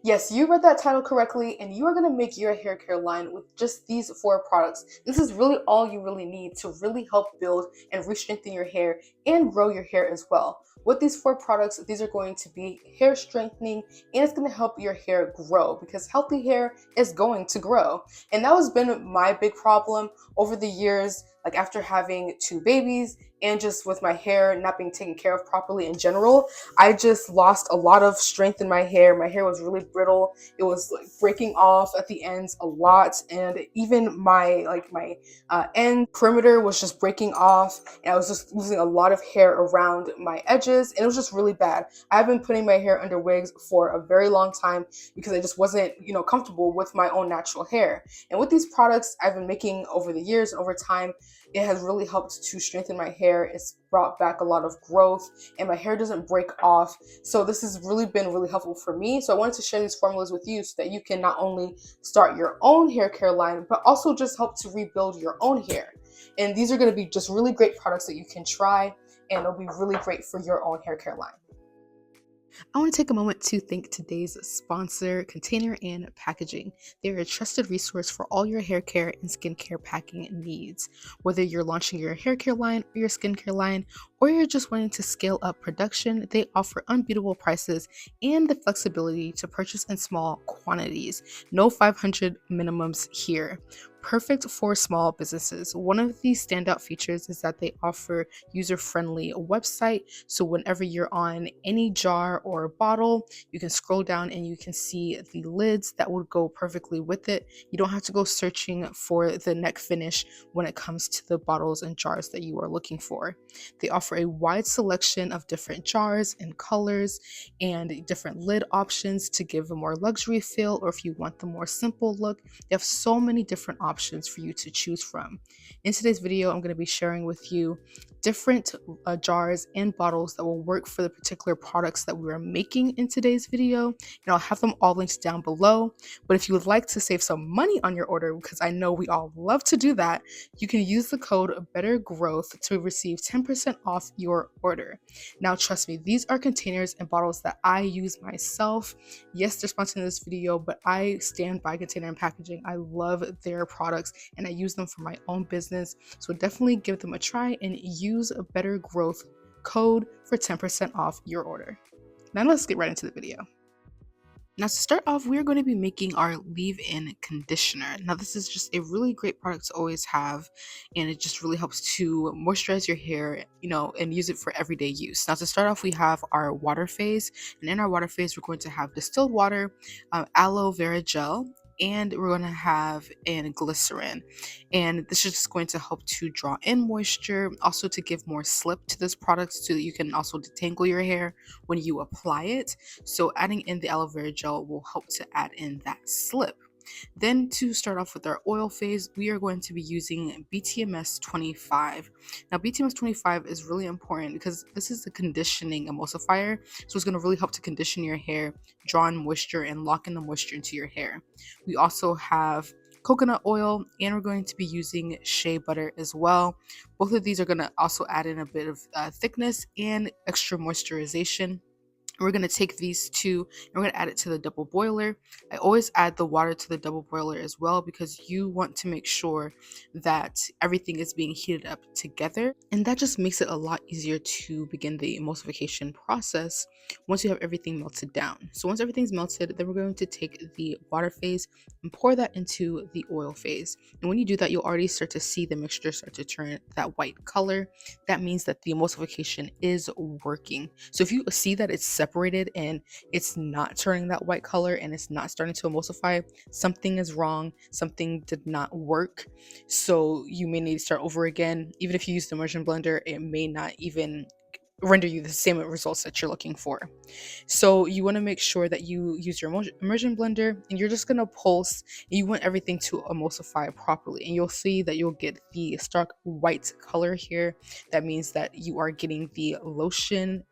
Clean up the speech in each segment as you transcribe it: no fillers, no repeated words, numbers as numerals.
Yes, you read that title correctly, and you are going to make your hair care line with just these four products. This is really all you really need to really help build and re-strengthen your hair and grow your hair as well. With these four products, these are going to be hair strengthening, and it's going to help your hair grow because healthy hair is going to grow. And that has been my big problem over the years, like after having two babies and just with my hair not being taken care of properly in general. I just lost a lot of strength in my hair. My hair was really brittle. It was like breaking off at the ends a lot, and even my end perimeter was just breaking off, and I was just losing a lot of hair around my edges, and it was just really bad. I've been putting my hair under wigs for a very long time because I just wasn't, comfortable with my own natural hair. And with these products I've been making over the years and over time, it has really helped to strengthen my hair. It's brought back a lot of growth and my hair doesn't break off. So this has really been really helpful for me. So I wanted to share these formulas with you so that you can not only start your own hair care line, but also just help to rebuild your own hair. And these are going to be just really great products that you can try, and it'll be really great for your own hair care line. I want to take a moment to thank today's sponsor, Container and Packaging. They're a trusted resource for all your hair care and skincare packing needs. Whether you're launching your hair care line or your skincare line, or you're just wanting to scale up production, they offer unbeatable prices and the flexibility to purchase in small quantities. No 500 minimums here. Perfect for small businesses. One of the standout features is that they offer user-friendly website. So whenever you're on any jar or bottle, you can scroll down and you can see the lids that would go perfectly with it. You don't have to go searching for the neck finish when it comes to the bottles and jars that you are looking for. They offer a wide selection of different jars and colors and different lid options to give a more luxury feel, or if you want the more simple look. They have so many different options for you to choose from. In today's video, I'm going to be sharing with you different jars and bottles that will work for the particular products that we are making in today's video, and I'll have them all linked down below. But if you would like to save some money on your order, because I know we all love to do that, you can use the code BETTERGROWTH to receive 10% off your order. Now trust me, these are containers and bottles that I use myself. Yes, they're sponsoring this video, but I stand by Container and Packaging. I love their products and I use them for my own business. So definitely give them a try and use a Better Growth code for 10% off your order. Now let's get right into the video. Now to start off, we're going to be making our leave-in conditioner. Now this is just a really great product to always have, and it just really helps to moisturize your hair, and use it for everyday use. Now to start off, we have our water phase, and in our water phase, we're going to have distilled water, aloe vera gel, and we're going to have an glycerin. And this is just going to help to draw in moisture, also to give more slip to this product so that you can also detangle your hair when you apply it. So adding in the aloe vera gel will help to add in that slip. Then to start off with our oil phase, we are going to be using BTMS 25. Now BTMS 25 is really important because this is a conditioning emulsifier, so it's going to really help to condition your hair, draw in moisture, and lock in the moisture into your hair. We also have coconut oil, and we're going to be using shea butter as well. Both of these are going to also add in a bit of thickness and extra moisturization. We're going to take these two and we're going to add it to the double boiler. I always add the water to the double boiler as well because you want to make sure that everything is being heated up together, and that just makes it a lot easier to begin the emulsification process once you have everything melted down. So once everything's melted, then we're going to take the water phase and pour that into the oil phase. And when you do that, you'll already start to see the mixture start to turn that white color. That means that the emulsification is working. So if you see that it's separated and it's not turning that white color and it's not starting to emulsify, something is wrong, something did not work. So you may need to start over again. Even if you use the immersion blender, it may not even render you the same results that you're looking for. So you want to make sure that you use your immersion blender and you're just going to pulse, and you want everything to emulsify properly, and you'll see that you'll get the stark white color here. That means that you are getting the lotion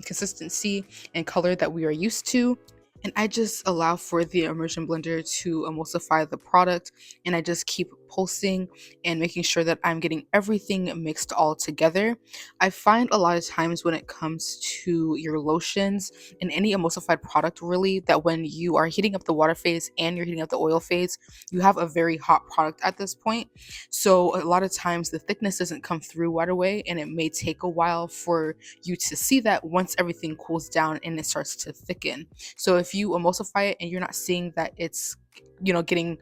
consistency and color that we are used to. And I just allow for the immersion blender to emulsify the product, and I just keep pulsing and making sure that I'm getting everything mixed all together. I find a lot of times when it comes to your lotions and any emulsified product, really, that when you are heating up the water phase and you're heating up the oil phase, you have a very hot product at this point. So a lot of times the thickness doesn't come through right away, and it may take a while for you to see that once everything cools down and it starts to thicken. So if you emulsify it and you're not seeing that it's getting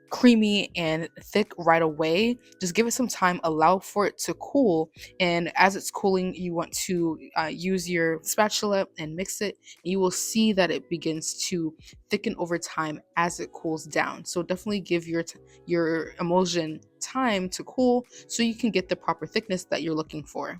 creamy and thick right away, just give it some time, allow for it to cool. And as it's cooling, you want to use your spatula and mix it. You will see that it begins to thicken over time as it cools down. So definitely give your emulsion time to cool so you can get the proper thickness that you're looking for.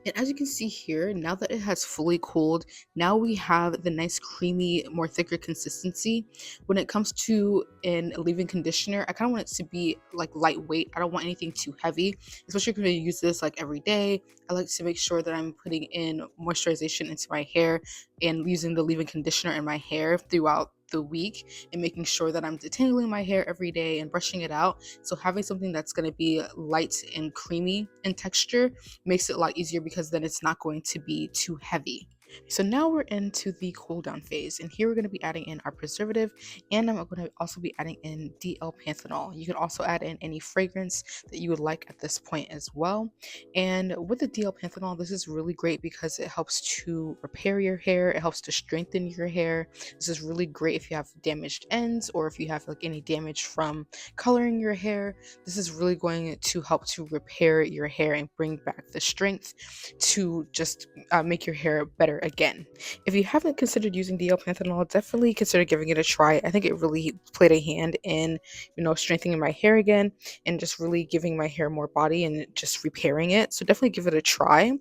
And as you can see here, now that it has fully cooled, now we have the nice creamy, more thicker consistency. When it comes to a leave-in conditioner, I kind of want it to be like lightweight. I don't want anything too heavy, especially if you're going to use this like every day. I like to make sure that I'm putting in moisturization into my hair and using the leave-in conditioner in my hair throughout the week, and making sure that I'm detangling my hair every day and brushing it out. So having something that's going to be light and creamy in texture makes it a lot easier, because then it's not going to be too heavy. So now we're into the cool down phase, and here we're going to be adding in our preservative, and I'm going to also be adding in DL panthenol. You can also add in any fragrance that you would like at this point as well. And with the DL panthenol, this is really great because it helps to repair your hair, it helps to strengthen your hair. This is really great if you have damaged ends, or if you have like any damage from coloring your hair. This is really going to help to repair your hair and bring back the strength to just make your hair better again. If you haven't considered using DL panthenol, definitely consider giving it a try. I think it really played a hand in, strengthening my hair again, and just really giving my hair more body and just repairing it. So definitely give it a try.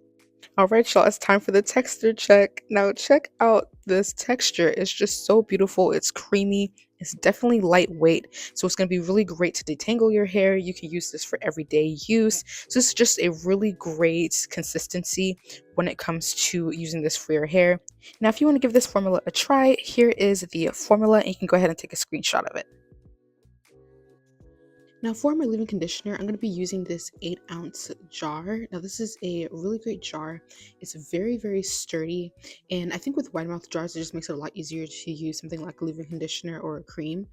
All right, y'all, it's time for the texture check. Now, check out this texture. It's just so beautiful. It's creamy. It's definitely lightweight. So it's going to be really great to detangle your hair. You can use this for everyday use. So it's just a really great consistency when it comes to using this for your hair. Now, if you want to give this formula a try, here is the formula, and you can go ahead and take a screenshot of it. Now for my leave-in conditioner, I'm going to be using this 8-ounce jar. Now this is a really great jar. It's very, very sturdy. And I think with wide mouth jars, it just makes it a lot easier to use something like a leave-in conditioner or a cream.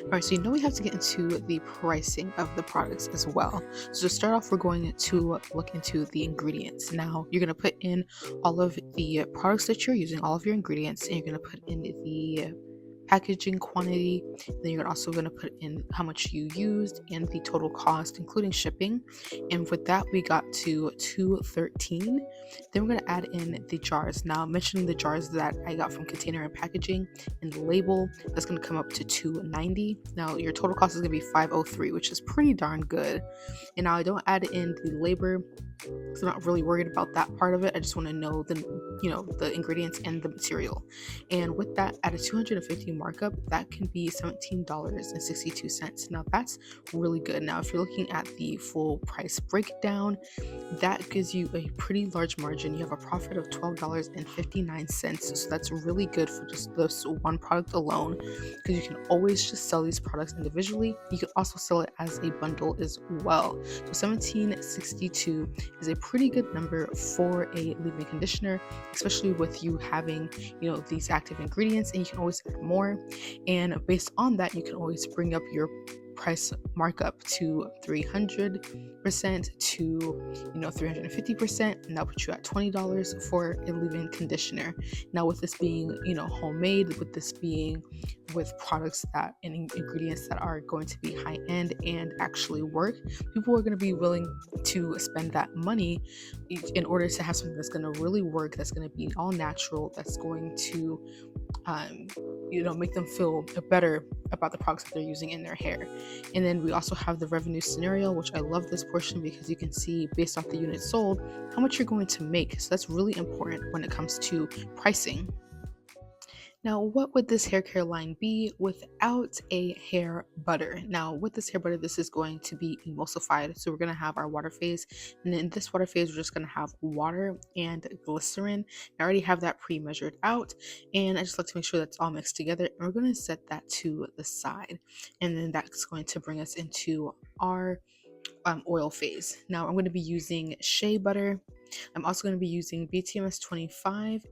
All right, so we have to get into the pricing of the products as well. So to start off, we're going to look into the ingredients. Now, you're going to put in all of the products that you're using, all of your ingredients, and you're going to put in the packaging quantity. Then you're also going to put in how much you used and the total cost, including shipping. And with that, we got to $213. Then we're going to add in the jars. Now, mentioning the jars that I got from Container and Packaging and the label, that's going to come up to $290. Now, your total cost is going to be $503, which is pretty darn good. And now I don't add in the labor, so I'm not really worried about that part of it. I just want to know the ingredients and the material. And with that, at a 250 markup, that can be $17.62. Now that's really good. Now if you're looking at the full price breakdown, that gives you a pretty large margin. You have a profit of $12.59. So that's really good for just this one product alone, because you can always just sell these products individually. You can also sell it as a bundle as well. So $17.62 is a pretty good number for a leave-in conditioner, especially with you having these active ingredients, and you can always add more. And based on that, you can always bring up your price markup to 300% to 350%, and that'll put you at $20 for a leave-in conditioner. Now with this being homemade, with this being with products that and ingredients that are going to be high end and actually work, people are going to be willing to spend that money in order to have something that's going to really work, that's going to be all natural, that's going to make them feel better about the products that they're using in their hair. And then we also have the revenue scenario, which I love this portion because you can see based off the units sold how much you're going to make. So that's really important when it comes to pricing. Now, what would this hair care line be without a hair butter? Now, with this hair butter, this is going to be emulsified. So we're going to have our water phase, and in this water phase, we're just going to have water and glycerin. I already have that pre-measured out, and I just like to make sure that's all mixed together. And we're going to set that to the side, and then that's going to bring us into our oil phase. Now, I'm going to be using shea butter. I'm also going to be using BTMS 25,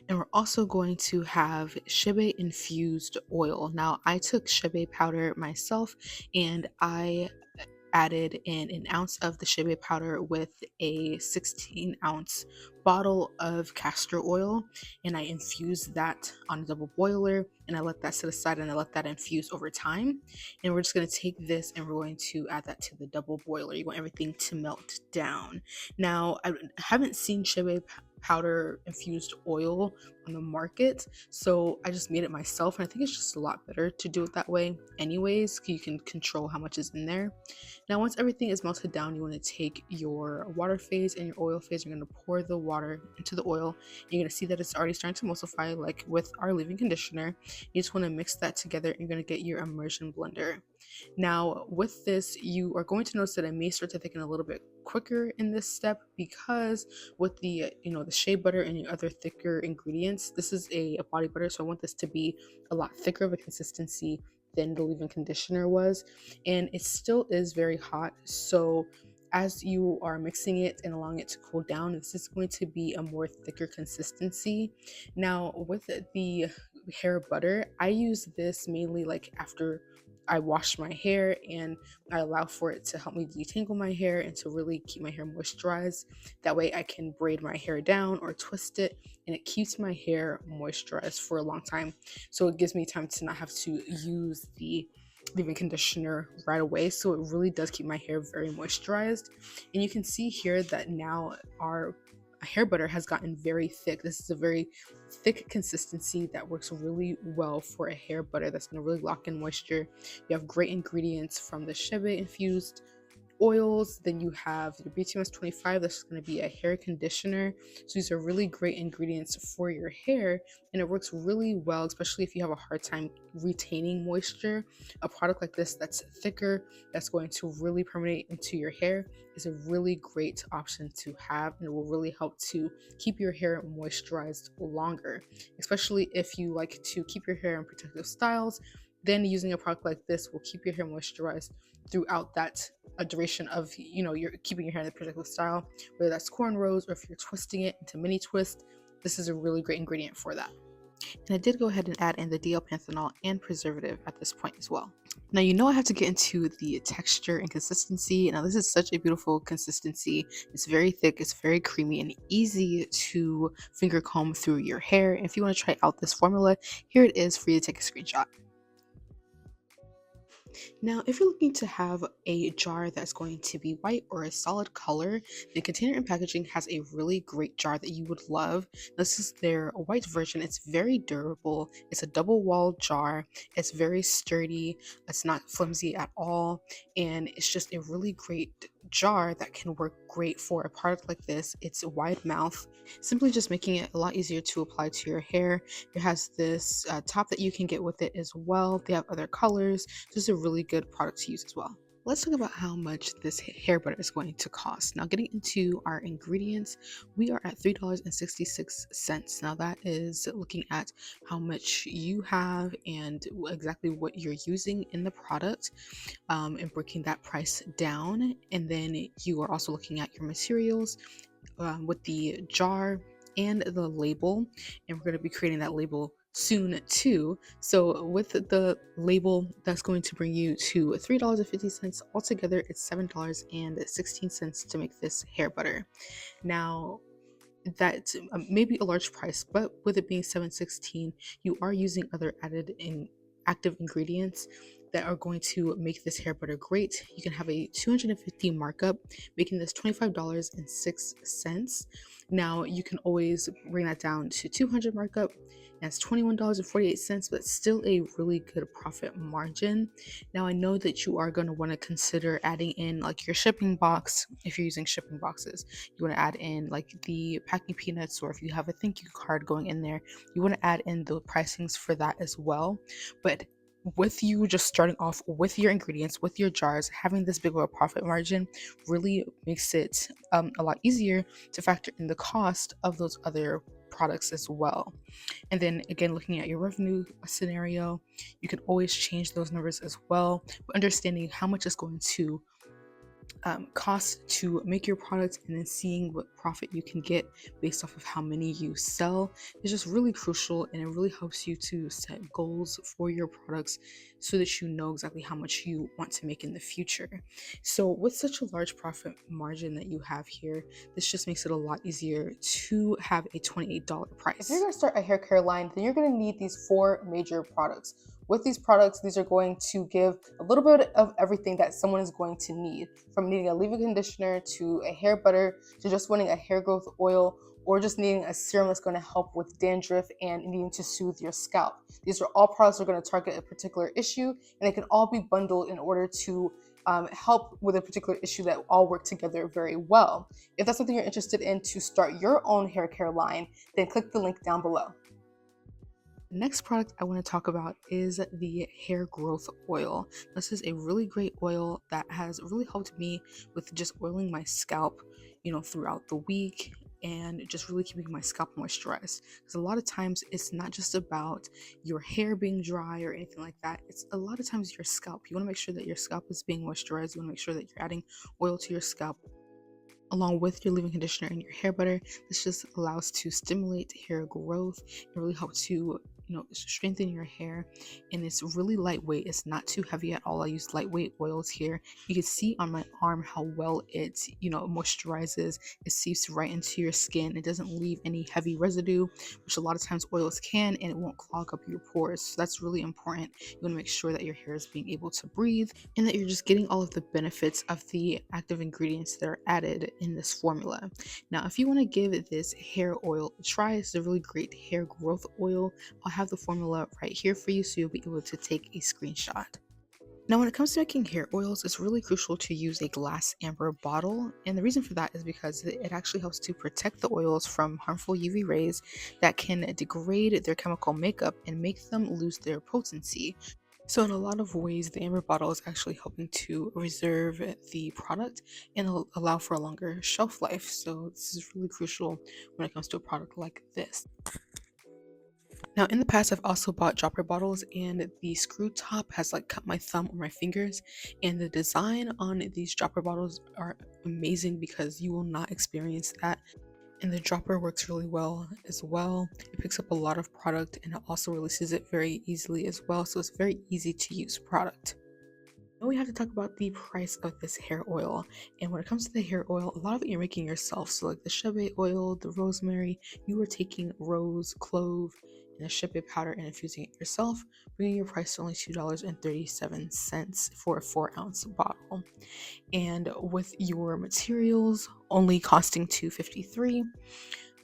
and we're also going to have shebe infused oil. Now, I took shebe powder myself, and I added in an ounce of the shebe powder with a 16-ounce bottle of castor oil, and I infused that on a double boiler, and I let that sit aside, and I let that infuse over time. And we're just going to take this and we're going to add that to the double boiler. You want everything to melt down. Now, I haven't seen shebe powder infused oil on the market, so I just made it myself, and I think it's just a lot better to do it that way anyways. You can control how much is in there. Now, once everything is melted down, you want to take your water phase and your oil phase. You're going to pour the water into the oil. You're going to see that it's already starting to emulsify, like with our leave-in conditioner. You just want to mix that together, and you're going to get your immersion blender. Now, with this, you are going to notice that it may start to thicken a little bit quicker in this step, because with the the shea butter and the other thicker ingredients, this is a body butter, so I want this to be a lot thicker of a consistency than the leave-in conditioner was, and it still is very hot. So as you are mixing it and allowing it to cool down, this is going to be a more thicker consistency. Now, with the hair butter, I use this mainly like after I wash my hair, and I allow for it to help me detangle my hair and to really keep my hair moisturized. That way I can braid my hair down or twist it, and it keeps my hair moisturized for a long time. So it gives me time to not have to use the leave-in conditioner right away. So it really does keep my hair very moisturized. And you can see here that now our hair butter has gotten very thick. This is a very thick consistency that works really well for a hair butter that's going to really lock in moisture. You have great ingredients from the shebe infused oils. Then you have your BTMS 25, that's going to be a hair conditioner. So these are really great ingredients for your hair, and it works really well, especially if you have a hard time retaining moisture. A product like this that's thicker, that's going to really permeate into your hair, is a really great option to have, and it will really help to keep your hair moisturized longer, especially if you like to keep your hair in protective styles. Then using a product like this will keep your hair moisturized throughout that a duration of you're keeping your hair in the protective style, whether that's cornrows or if you're twisting it into mini twists. This is a really great ingredient for that. And I did go ahead and add in the DL-panthenol and preservative at this point as well. Now, I have to get into the texture and consistency. Now, this is such a beautiful consistency. It's very thick, it's very creamy, and easy to finger comb through your hair. And if you want to try out this formula, here it is for you to take a screenshot. Now, if you're looking to have a jar that's going to be white or a solid color, the Container and Packaging has a really great jar that you would love. This is their white version. It's very durable. It's a double-walled jar. It's very sturdy. It's not flimsy at all. And it's just a really great jar that can work great for a product like this. It's a wide mouth, simply just making it a lot easier to apply to your hair. It has this top that you can get with it as well. They have other colors. So it's a really good product to use as well. Let's talk about how much this hair butter is going to cost. Now, getting into our ingredients, we are at $3.66. Now, that is looking at how much you have and exactly what you're using in the product, and breaking that price down. And then you are also looking at your materials with the jar and the label, and we're going to be creating that label soon too. So with the label, that's going to bring you to $3.50. Altogether, it's $7.16 to make this hair butter. Now, that may be a large price, but with it being $7.16, you are using other added in active ingredients that are going to make this hair butter great. You can have a $250 markup, making this $25.06. Now you can always bring that down to $200 markup. That's $21.48, but still a really good profit margin. Now I know that you are going to want to consider adding in like your shipping box. If you're using shipping boxes, you want to add in like the packing peanuts, or if you have a thank you card going in there, you want to add in the pricings for that as well. But with you just starting off with your ingredients, with your jars, having this big of a profit margin really makes it a lot easier to factor in the cost of those other products as well. And then again, looking at your revenue scenario, you can always change those numbers as well, but understanding how much it's going to cost to make your product, and then seeing what profit you can get based off of how many you sell is just really crucial, and it really helps you to set goals for your products so that you know exactly how much you want to make in the future. So with such a large profit margin that you have here, this just makes it a lot easier to have a $28 price. If you're going to start a hair care line, then you're going to need these 4 major products. With these products, these are going to give a little bit of everything that someone is going to need, from needing a leave-in conditioner to a hair butter to just wanting a hair growth oil, or just needing a serum that's going to help with dandruff and needing to soothe your scalp. These are all products that are going to target a particular issue, and they can all be bundled in order to help with a particular issue that all work together very well. If that's something you're interested in to start your own hair care line, then click the link down below. Next product I want to talk about is the hair growth oil. This is a really great oil that has really helped me with just oiling my scalp, throughout the week, and just really keeping my scalp moisturized. Because a lot of times it's not just about your hair being dry or anything like that. It's a lot of times your scalp. You want to make sure that your scalp is being moisturized. You want to make sure that you're adding oil to your scalp along with your leave-in conditioner and your hair butter. This just allows to stimulate hair growth and really help to strengthen your hair. And it's really lightweight. It's not too heavy at all. I use lightweight oils here. You can see on my arm how well it moisturizes. It seeps right into your skin. It doesn't leave any heavy residue, which a lot of times oils can, and it won't clog up your pores. So that's really important. You want to make sure that your hair is being able to breathe, and that you're just getting all of the benefits of the active ingredients that are added in this formula. Now, if you want to give this hair oil a try, it's a really great hair growth oil. I'll have the formula right here for you, so you'll be able to take a screenshot. Now, when it comes to making hair oils, it's really crucial to use a glass amber bottle. And the reason for that is because it actually helps to protect the oils from harmful UV rays that can degrade their chemical makeup and make them lose their potency. So in a lot of ways, the amber bottle is actually helping to reserve the product and allow for a longer shelf life. So this is really crucial when it comes to a product like this. Now, in the past, I've also bought dropper bottles, and the screw top has cut my thumb or my fingers. And the design on these dropper bottles are amazing because you will not experience that. And the dropper works really well as well. It picks up a lot of product, and it also releases it very easily as well. So it's very easy to use product. Now we have to talk about the price of this hair oil. And when it comes to the hair oil, a lot of it you're making yourself. So like the shebe oil, the rosemary, you are taking rose, clove, and a shebe powder and infusing it yourself, bringing your price to only $2.37 for a 4-ounce bottle. And with your materials only costing $2.53,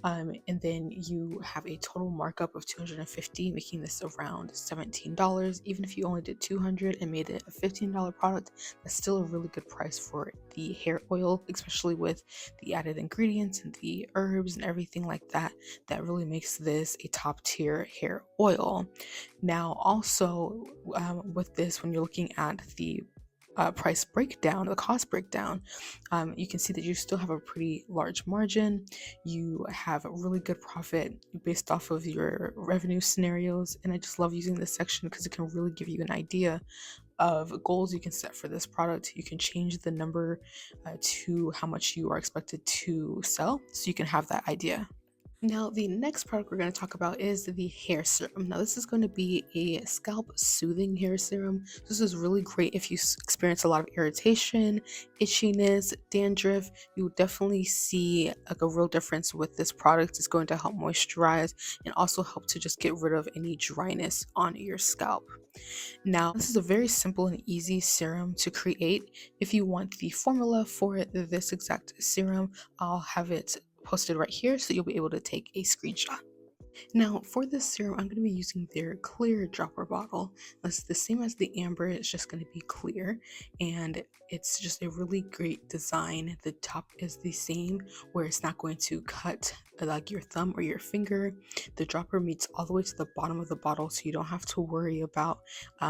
and then you have a total markup of $250, making this around $17. Even if you only did $200 and made it a $15 product, that's still a really good price for the hair oil, especially with the added ingredients and the herbs and everything like that. That really makes this a top tier hair oil. Now, also with this, when you're looking at the price breakdown, the cost breakdown, you can see that you still have a pretty large margin. You have a really good profit based off of your revenue scenarios. And I just love using this section because it can really give you an idea of goals you can set for this product. You can change the number to how much you are expected to sell, so you can have that idea. Now, the next product we're going to talk about is the hair serum. Now, this is going to be a scalp soothing hair serum. This is really great if you experience a lot of irritation, itchiness, dandruff. You will definitely see like a real difference with this product. It's going to help moisturize and also help to just get rid of any dryness on your scalp. Now, this is a very simple and easy serum to create. If you want the formula for this exact serum, I'll have it posted right here so you'll be able to take a screenshot. Now, for this serum, I'm going to be using their clear dropper bottle. That's the same as the amber, it's just going to be clear, and it's just a really great design. The top is the same, where it's not going to cut like your thumb or your finger. The dropper meets all the way to the bottom of the bottle, so you don't have to worry about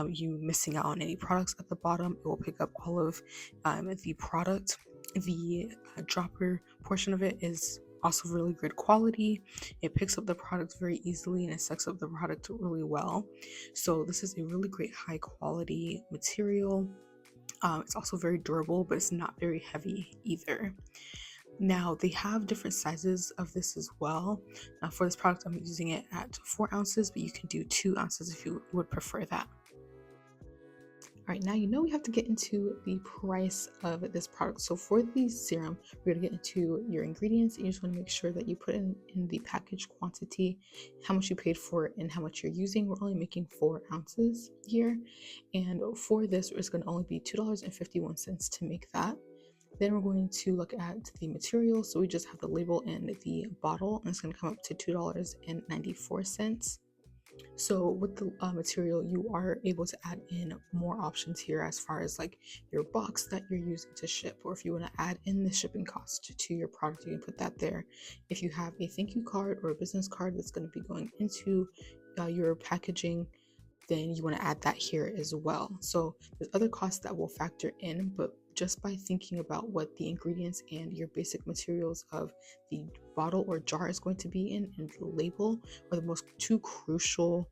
you missing out on any products at the bottom. It will pick up all of the product. The dropper portion of it is also really good quality. It picks up the product very easily and it sucks up the product really well. So this is a really great high quality material. It's also very durable, but it's not very heavy either. Now they have different sizes of this as well. Now for this product, I'm using it at 4 ounces, but you can do 2 ounces if you would prefer that. All right, now you know we have to get into the price of this product. So for the serum, we're gonna get into your ingredients, and you just want to make sure that you put in the package quantity, how much you paid for it, and how much you're using. We're only making 4 ounces here, and for this, it's going to only be $2.51 to make that. Then we're going to look at the material. So we just have the label and the bottle, and it's going to come up to $2.94. So with the material, you are able to add in more options here as far as like your box that you're using to ship, or if you want to add in the shipping cost to your product, you can put that there. If you have a thank you card or a business card that's going to be going into your packaging, then you want to add that here as well. So there's other costs that will factor in, but just by thinking about what the ingredients and your basic materials of the bottle or jar is going to be in, and the label are the most two crucial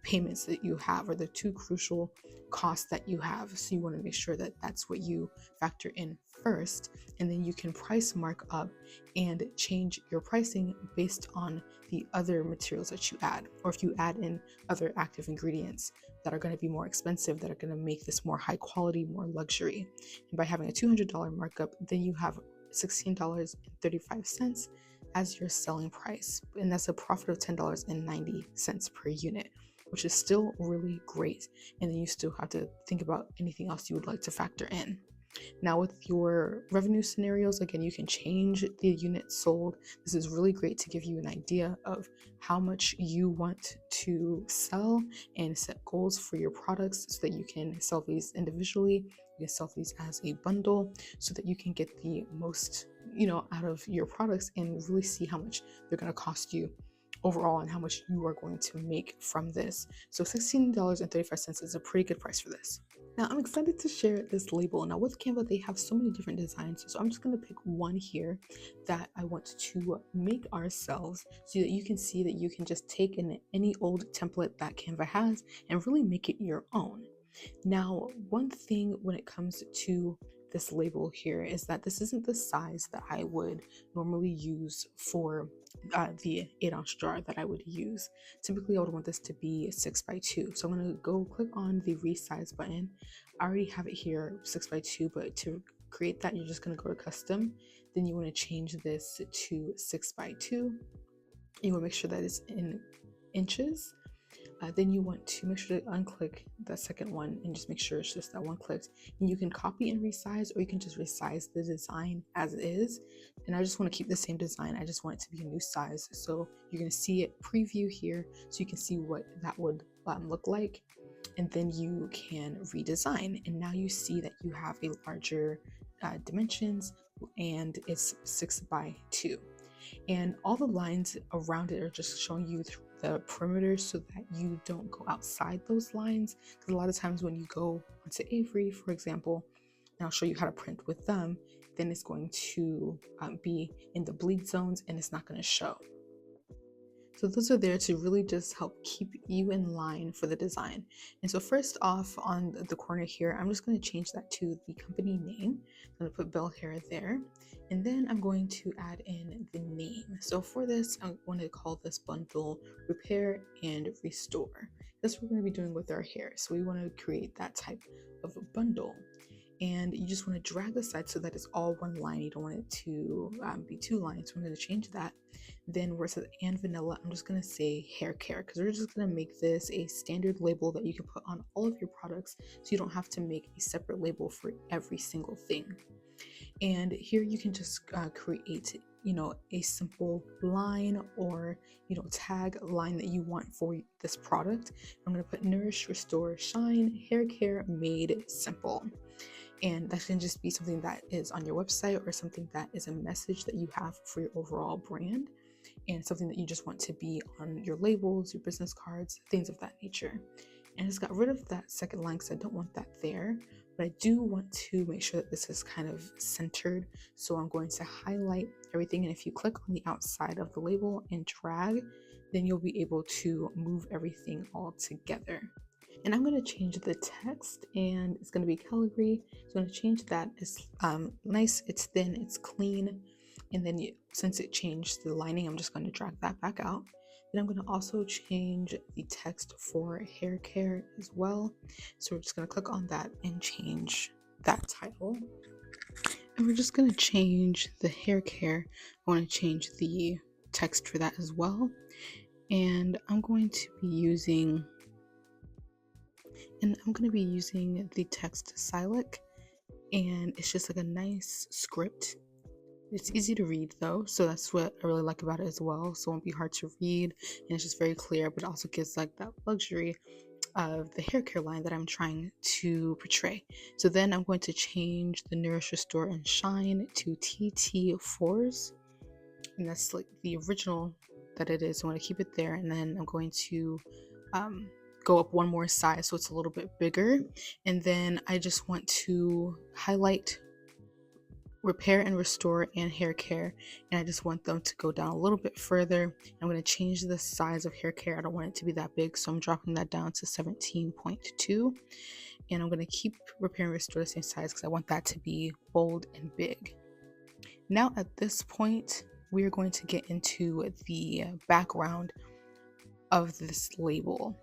payments that you have, or the two crucial costs that you have. So you want to make sure that that's what you factor in first, and then you can price mark up and change your pricing based on the other materials that you add, or if you add in other active ingredients that are going to be more expensive, that are going to make this more high quality, more luxury. And by having a $200 markup, then you have $16.35 as your selling price, and that's a profit of $10.90 per unit, which is still really great. And then you still have to think about anything else you would like to factor in. Now with your revenue scenarios, again, you can change the units sold. This is really great to give you an idea of how much you want to sell and set goals for your products, so that you can sell these individually, you can sell these as a bundle, so that you can get the most, out of your products and really see how much they're going to cost you overall and how much you are going to make from this. So $16.35 is a pretty good price for this. Now I'm excited to share this label. Now with Canva, they have so many different designs, so I'm just going to pick one here that I want to make ourselves, so that you can see that you can just take in any old template that Canva has and really make it your own. Now, one thing when it comes to this label here is that this isn't the size that I would normally use for the 8-ounce jar that I would use. Typically, I would want this to be 6x2. So I'm going to go click on the resize button. I already have it here 6x2, but to create that, you're just going to go to custom. Then you want to change this to 6x2. You want to make sure that it's in inches. Then you want to make sure to unclick the second one and just make sure it's just that one clicked. And you can copy and resize, or you can just resize the design as it is. And I just want to keep the same design. I just want it to be a new size. So you're going to see it preview here, so you can see what that would look like. And then you can redesign. And now you see that you have a larger dimensions, and it's 6x2. And all the lines around it are just showing you the perimeter, so that you don't go outside those lines. Because a lot of times when you go onto Avery, for example, and I'll show you how to print with them, then it's going to be in the bleed zones and it's not going to show. So those are there to really just help keep you in line for the design. And so first off, on the corner here, I'm just going to change that to the company name. I'm going to put Bell Hair there. And then I'm going to add in the name. So for this, I'm going to call this bundle Repair and Restore. That's what we're going to be doing with our hair. So we want to create that type of a bundle. And you just want to drag the side so that it's all one line. You don't want it to be two lines. So I'm going to change that. Then where it says and vanilla, I'm just going to say hair care, because we're just going to make this a standard label that you can put on all of your products, so you don't have to make a separate label for every single thing. And here you can just create, a simple line or, tag line that you want for this product. I'm going to put Nourish, Restore, Shine, Hair Care Made Simple. And that can just be something that is on your website or something that is a message that you have for your overall brand, and something that you just want to be on your labels, your business cards, things of that nature. And I just got rid of that second line because I don't want that there, but I do want to make sure that this is kind of centered. So I'm going to highlight everything. And if you click on the outside of the label and drag, then you'll be able to move everything all together. And I'm going to change the text, and it's going to be calligraphy. So I'm going to change that. It's nice, it's thin, it's clean. And then since it changed the lining, I'm just going to drag that back out. Then I'm going to also change the text for hair care as well. So we're just going to click on that and change that title. And we're just going to change the hair care. I want to change the text for that as well. And I'm going to be using the text Silac, and it's just like a nice script. It's easy to read though, so that's what I really like about it as well. So it won't be hard to read, and it's just very clear, but it also gives like that luxury of the hair care line that I'm trying to portray. So then I'm going to change the Nourish, Restore, and Shine to TT4s, and that's like the original that it is. So I'm going to keep it there, and then I'm going to go up one more size so it's a little bit bigger. And then I just want to highlight Repair and Restore and Hair Care, and I just want them to go down a little bit further. I'm going to change the size of hair care. I don't want it to be that big, so I'm dropping that down to 17.2, and I'm going to keep Repair and Restore the same size because I want that to be bold and big. Now at this point, we're going to get into the background of this label.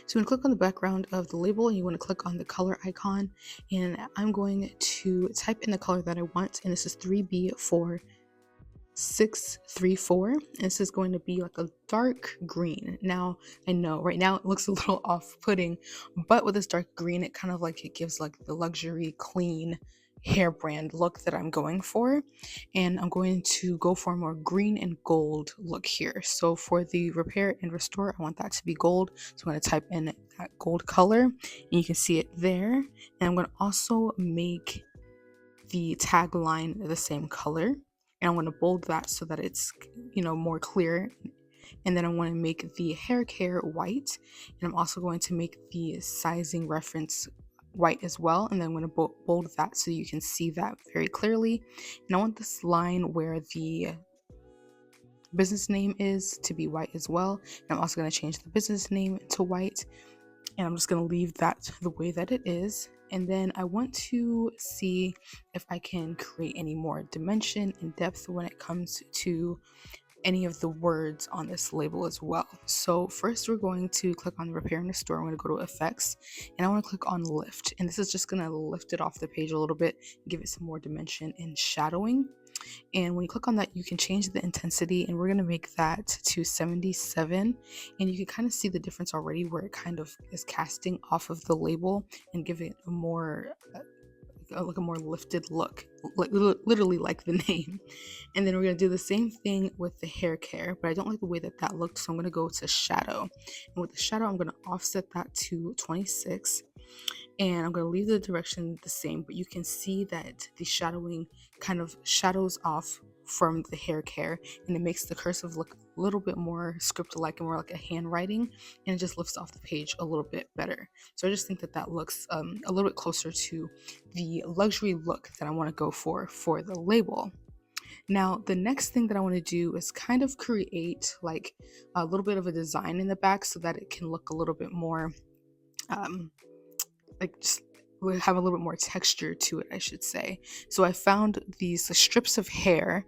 So you want to click on the background of the label, and you want to click on the color icon, and I'm going to type in the color that I want, and this is 3B4634, and this is going to be like a dark green. Now I know right now it looks a little off-putting, but with this dark green, it kind of like it gives like the luxury clean hair brand look that I'm going for, and I'm going to go for a more green and gold look here. So for the Repair and Restore, I want that to be gold, so I'm going to type in that gold color, and you can see it there. And I'm going to also make the tagline the same color, and I'm going to bold that so that it's more clear. And then I want to make the hair care white, and I'm also going to make the sizing reference white as well, and then I'm going to bold that so you can see that very clearly. And I want this line where the business name is to be white as well, and I'm also going to change the business name to white, and I'm just going to leave that the way that it is. And then I want to see if I can create any more dimension and depth when it comes to any of the words on this label as well. So first we're going to click on the Repair and Restore. I'm going to go to Effects, and I want to click on Lift, and this is just going to lift it off the page a little bit, give it some more dimension and shadowing. And when you click on that, you can change the intensity, and we're going to make that to 77, and you can kind of see the difference already where it kind of is casting off of the label and giving it a more like a more lifted look, like literally like the name. And then we're going to do the same thing with the hair care, but I don't like the way that looked, so I'm going to go to shadow, and with the shadow I'm going to offset that to 26, and I'm going to leave the direction the same, but you can see that the shadowing kind of shadows off from the hair care, and it makes the cursive look a little bit more script-like and more like a handwriting, and it just lifts off the page a little bit better. So I just think that looks a little bit closer to the luxury look that I want to go for the label. Now, the next thing that I want to do is kind of create like a little bit of a design in the back so that it can look a little bit more um, like just will have a little bit more texture to it, I should say. So I found these strips of hair,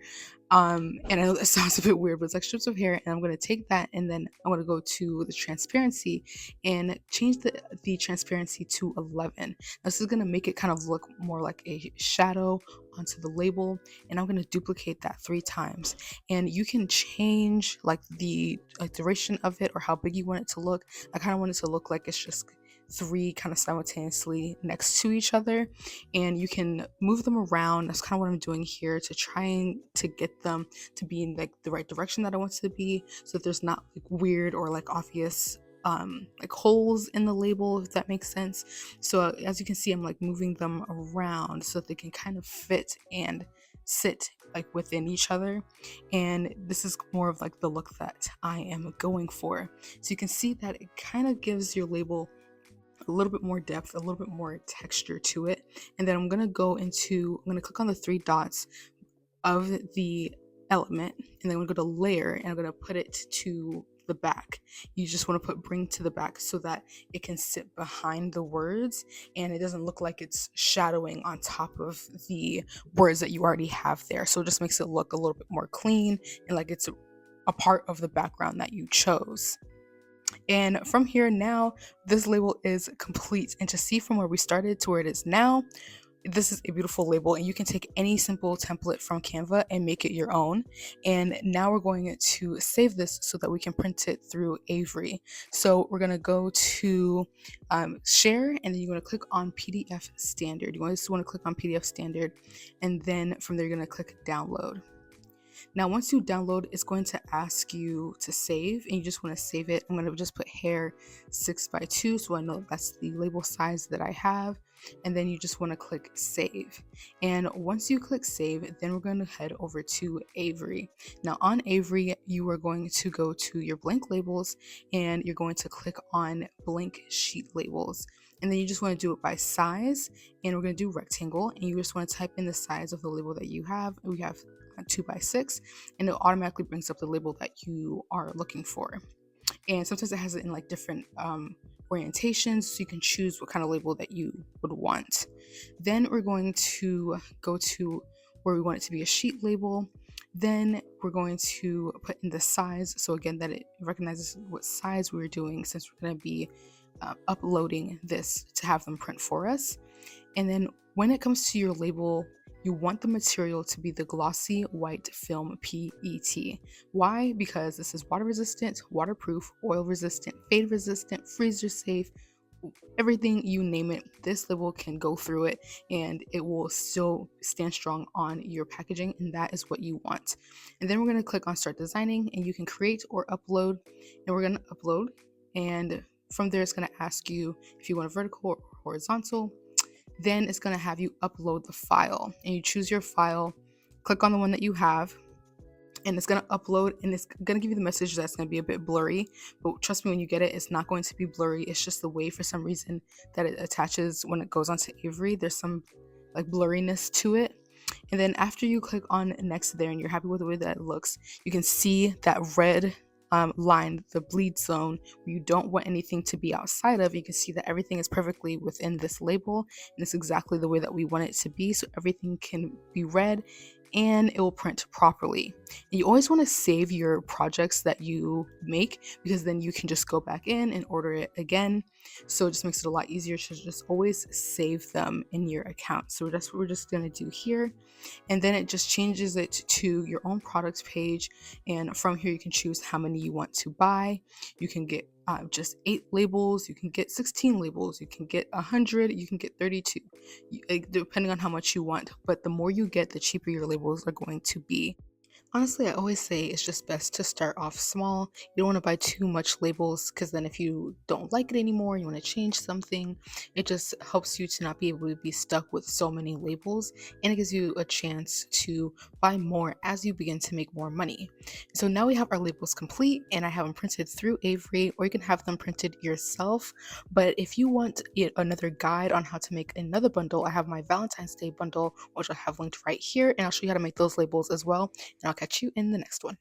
and I know that sounds a bit weird, but it's like strips of hair, and I'm gonna take that and then I'm gonna go to the transparency and change the transparency to 11. This is gonna make it kind of look more like a shadow onto the label, and I'm gonna duplicate that 3 times. And you can change like the duration of it or how big you want it to look. I kind of want it to look like it's just 3 kind of simultaneously next to each other, and you can move them around. That's kind of what I'm doing here to trying to get them to be in like the right direction that I want it to be, so that there's not like weird or like obvious like holes in the label, if that makes sense. So as you can see, I'm like moving them around so that they can kind of fit and sit like within each other, and this is more of like the look that I am going for. So you can see that it kind of gives your label a little bit more depth, a little bit more texture to it. And then I'm gonna click on the 3 dots of the element, and then I'm gonna go to layer, and I'm gonna put it to the back. You just want to bring to the back so that it can sit behind the words and it doesn't look like it's shadowing on top of the words that you already have there. So it just makes it look a little bit more clean and like it's a part of the background that you chose. And from here now, this label is complete. And to see from where we started to where it is now, this is a beautiful label, and you can take any simple template from Canva and make it your own. And now we're going to save this so that we can print it through Avery. So we're going to go to share, and then you're going to click on PDF standard. You just want to click on PDF standard, and then from there you're going to click download. Now, once you download, it's going to ask you to save, and you just want to save it. I'm going to just put hair 6x2 so I know that's the label size that I have. And then you just want to click save. And once you click save, then we're going to head over to Avery. Now, on Avery, you are going to go to your blank labels, and you're going to click on blank sheet labels. And then you just want to do it by size, and we're going to do rectangle, and you just want to type in the size of the label that you have. We have 2x6, and it automatically brings up the label that you are looking for. And sometimes it has it in like different orientations, so you can choose what kind of label that you would want. Then we're going to go to where we want it to be a sheet label. Then we're going to put in the size, so again that it recognizes what size we're doing, since we're going to be uploading this to have them print for us. And then when it comes to your label, you want the material to be the glossy white film PET. Why? Because this is water resistant, waterproof, oil resistant, fade resistant, freezer safe, everything you name it. This label can go through it and it will still stand strong on your packaging, and that is what you want. And then we're going to click on start designing, and you can create or upload, and we're going to upload. And from there, it's going to ask you if you want a vertical or horizontal. Then it's going to have you upload the file, and you choose your file, click on the one that you have, and it's going to upload, and it's going to give you the message that's going to be a bit blurry, but trust me, when you get it, it's not going to be blurry. It's just the way, for some reason, that it attaches when it goes onto Avery. There's some like blurriness to it. And then after you click on next there and you're happy with the way that it looks, you can see that red line, the bleed zone, where you don't want anything to be outside of. You can see that everything is perfectly within this label, and it's exactly the way that we want it to be, so everything can be read and it will print properly. And you always want to save your projects that you make, because then you can just go back in and order it again. So it just makes it a lot easier to just always save them in your account. So that's what we're just going to do here. And then it just changes it to your own products page, and from here you can choose how many you want to buy. You can get just 8 labels, you can get 16 labels, you can get 100, you can get 32, depending on how much you want. But the more you get, the cheaper your labels are going to be. Honestly, I always say it's just best to start off small. You don't want to buy too much labels because then if you don't like it anymore, you want to change something, it just helps you to not be able to be stuck with so many labels, and it gives you a chance to buy more as you begin to make more money. So now we have our labels complete, and I have them printed through Avery, or you can have them printed yourself. But if you want yet another guide on how to make another bundle, I have my Valentine's Day bundle, which I have linked right here, and I'll show you how to make those labels as well, and I'll catch you in the next one.